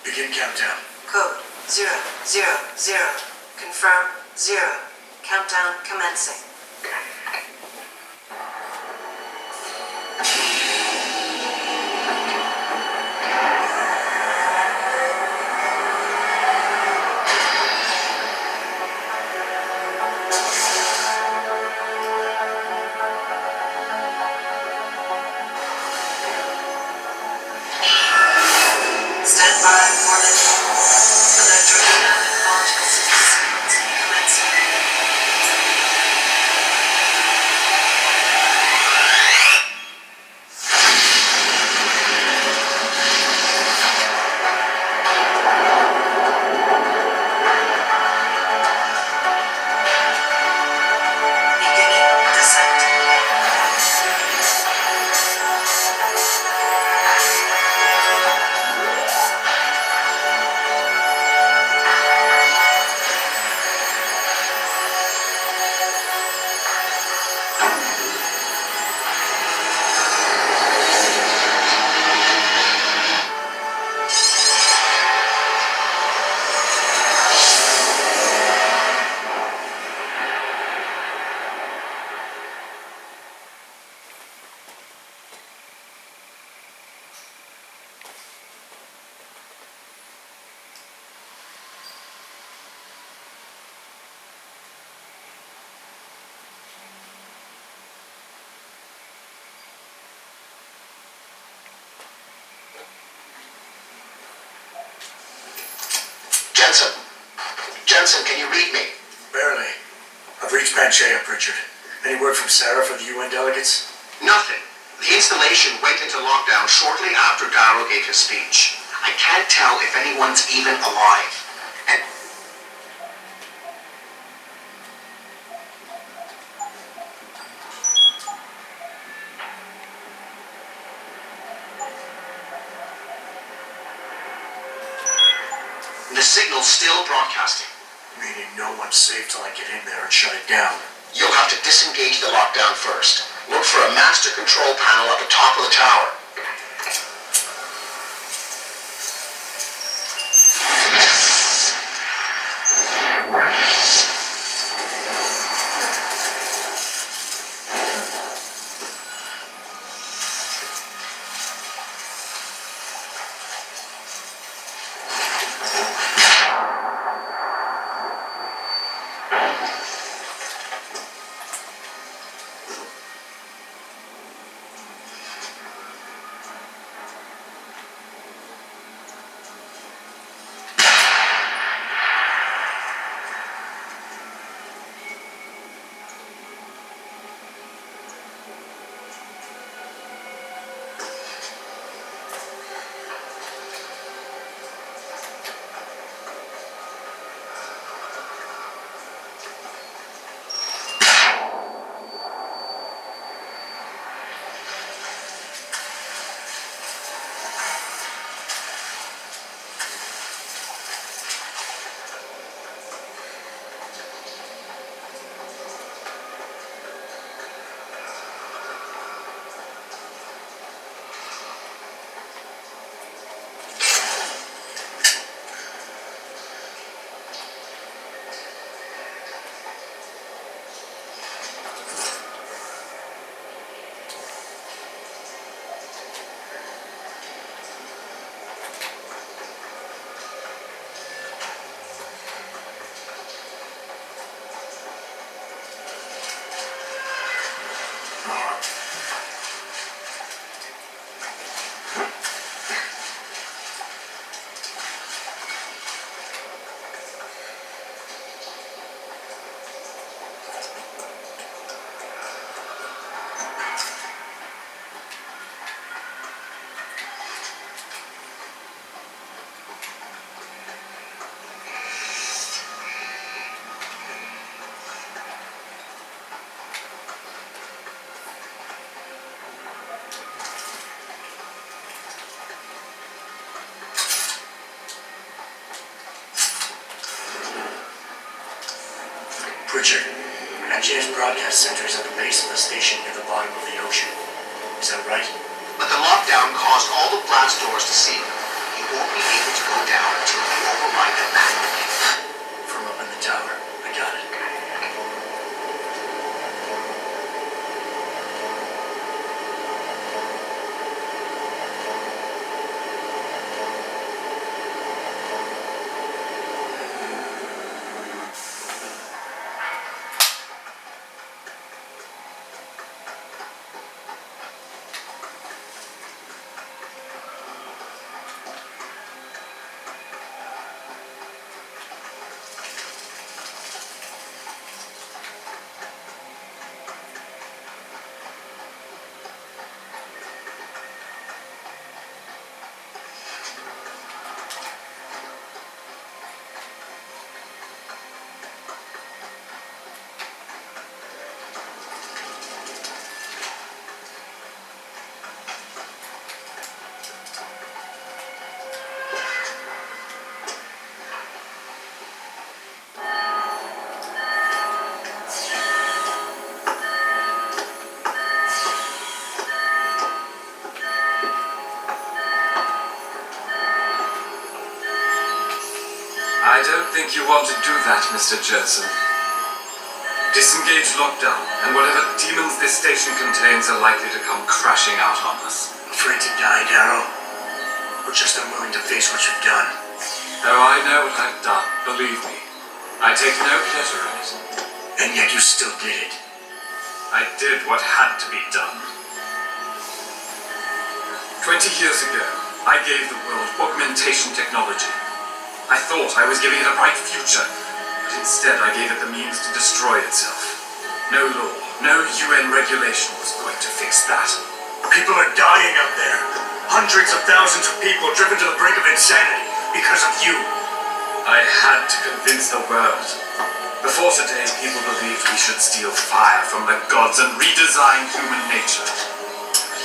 Begin countdown. Code 000. Confirm 0. Countdown commencing. Stand by for electrodynamic biological sequence commencing. Beginning descent. Jensen, can you read me? Barely. I've reached Panchea, Pritchard. Any word from Sarah for the UN delegates? Nothing. The installation went into lockdown shortly after Darrow gave his speech. I can't tell if anyone's even alive. And the signal's still broadcasting. Meaning no one's safe till I get in there and shut it down. You'll have to disengage the lockdown first. Look for a master control panel at the top of the tower. Pritchard, Panchea's broadcast center is at the base of the station near the bottom of the ocean. Is that right? But the lockdown caused all the blast doors to seal. You won't be able to go down until you override the manually. From up in the tower. I got it. I don't think you want to do that, Mr. Jensen. Disengage lockdown, and whatever demons this station contains are likely to come crashing out on us. Afraid to die, Darrow? Or just unwilling to face what you've done? Oh, I know what I've done, believe me. I take no pleasure in it. And yet you still did it. I did what had to be done. 20 years ago, I gave the world augmentation technology. I thought I was giving it a bright future, but instead I gave it the means to destroy itself. No law, no UN regulation was going to fix that. People are dying out there. Hundreds of thousands of people driven to the brink of insanity because of you. I had to convince the world. Before today, people believed we should steal fire from the gods and redesign human nature.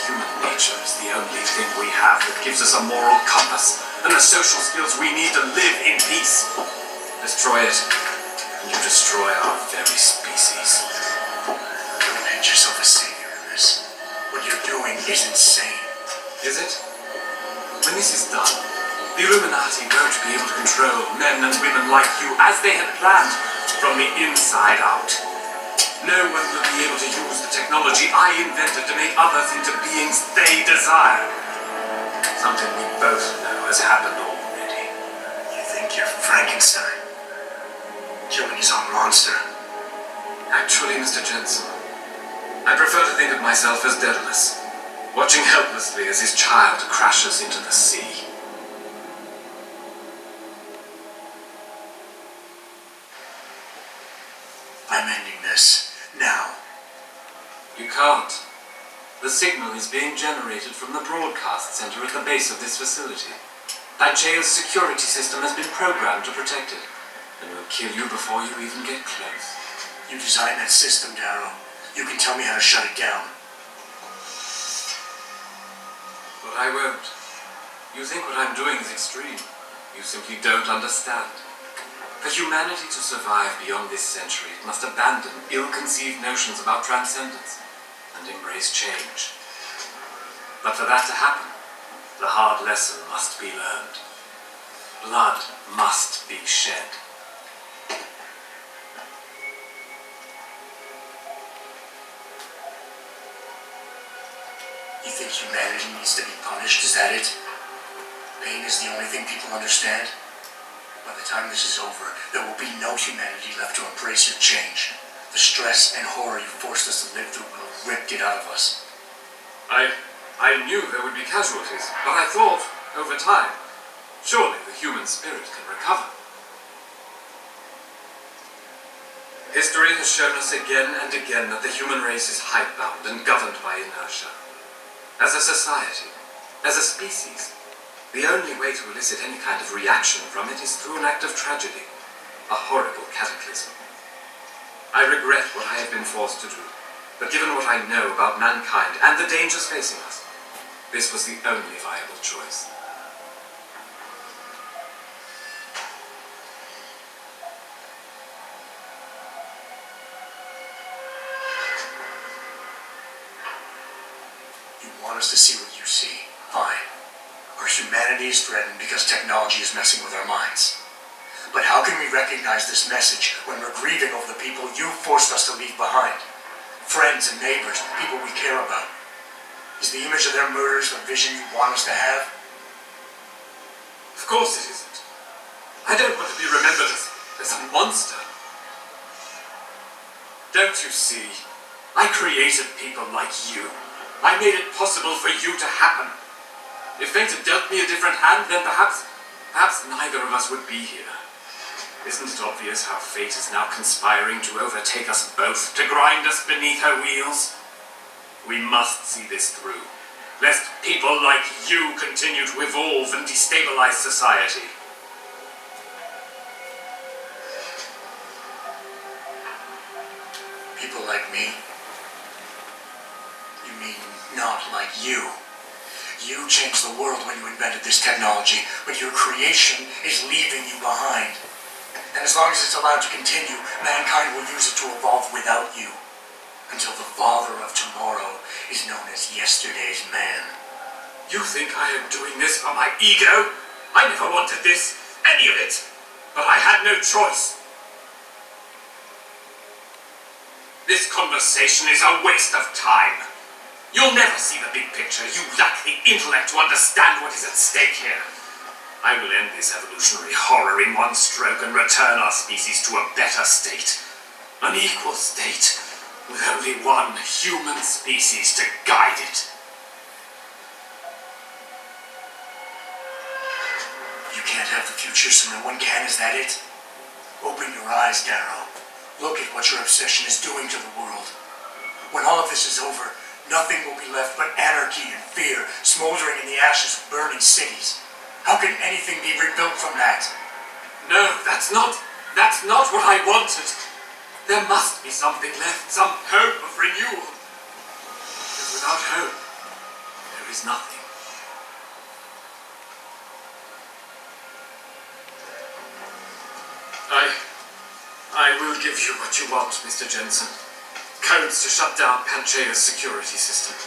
Human nature is the only thing we have that gives us a moral compass and the social skills we need to live in peace. Destroy it, and you destroy our very species. Don't paint yourself a savior in this. What you're doing is insane. Is it? When this is done, the Illuminati won't be able to control men and women like you as they had planned, from the inside out. No one will be able to use the technology I invented to make others into beings they desire. Something we both know has happened already. You think you're Frankenstein? Killing his own monster? Actually, Mr. Jensen, I prefer to think of myself as Daedalus, watching helplessly as his child crashes into the sea. I'm ending this. Now. You can't. The signal is being generated from the broadcast center at the base of this facility. Pacheco's security system has been programmed to protect it, and will kill you before you even get close. You designed that system, Darrow. You can tell me how to shut it down. But I won't. You think what I'm doing is extreme. You simply don't understand. For humanity to survive beyond this century, it must abandon ill-conceived notions about transcendence and embrace change. But for that to happen, the hard lesson must be learned. Blood must be shed. You think humanity needs to be punished? Is that it? Pain is the only thing people understand? By the time this is over, there will be no humanity left to embrace your change. The stress and horror you forced us to live through will have ripped it out of us. I knew there would be casualties, but I thought, over time, surely the human spirit can recover. History has shown us again and again that the human race is hidebound and governed by inertia. As a society, as a species, the only way to elicit any kind of reaction from it is through an act of tragedy, a horrible cataclysm. I regret what I have been forced to do, but given what I know about mankind and the dangers facing us, this was the only viable choice. You want us to see what you see. Fine. Our humanity Humanity is threatened because technology is messing with our minds. But how can we recognize this message when we're grieving over the people you forced us to leave behind? Friends and neighbors, people we care about. Is the image of their murders the vision you want us to have? Of course it isn't. I don't want to be remembered as a monster. Don't you see? I created people like you. I made it possible for you to happen. If fate had dealt me a different hand, then perhaps neither of us would be here. Isn't it obvious how fate is now conspiring to overtake us both, to grind us beneath her wheels? We must see this through, lest people like you continue to evolve and destabilize society. People like me? You mean not like you? You changed the world when you invented this technology, but your creation is leaving you behind. And as long as it's allowed to continue, mankind will use it to evolve without you. Until the father of tomorrow is known as yesterday's man. You think I am doing this for my ego? I never wanted this, any of it. But I had no choice. This conversation is a waste of time. You'll never see the big picture. You lack the intellect to understand what is at stake here. I will end this evolutionary horror in one stroke and return our species to a better state. An equal state, with only one human species to guide it. You can't have the future, so no one can, is that it? Open your eyes, Darrow. Look at what your obsession is doing to the world. When all of this is over, nothing will be left but anarchy and fear, smoldering in the ashes of burning cities. How can anything be rebuilt from that? No, that's not what I wanted. There must be something left, some hope of renewal. Because without hope, there is nothing. I will give you what you want, Mr. Jensen. Codes to shut down Panchaea's security system.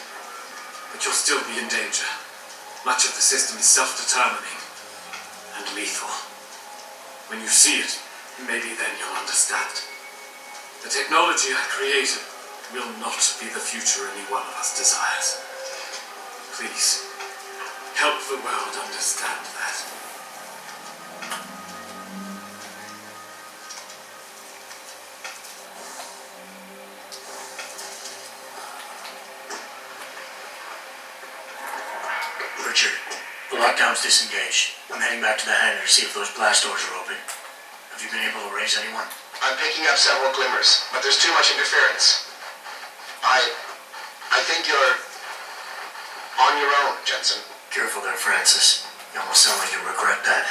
But you'll still be in danger. Much of the system is self-determining and lethal. When you see it, maybe then you'll understand. The technology I created will not be the future any one of us desires. Please, help the world understand that. Richard, the lockdown's disengaged. I'm heading back to the hangar to see if those blast doors are open. Have you been able to raise anyone? I'm picking up several glimmers, but there's too much interference. I think you're on your own, Jensen. Careful there, Francis. You almost sound like you regret that.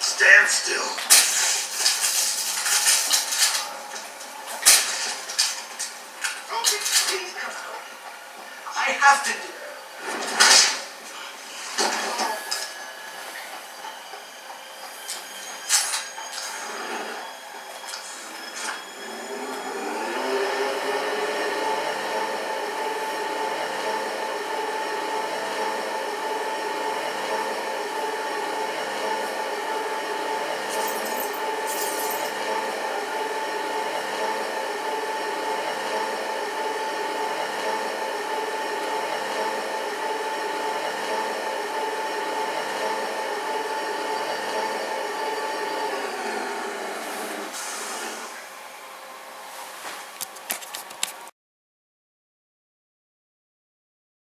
Stand still. Please come out. I have to do it.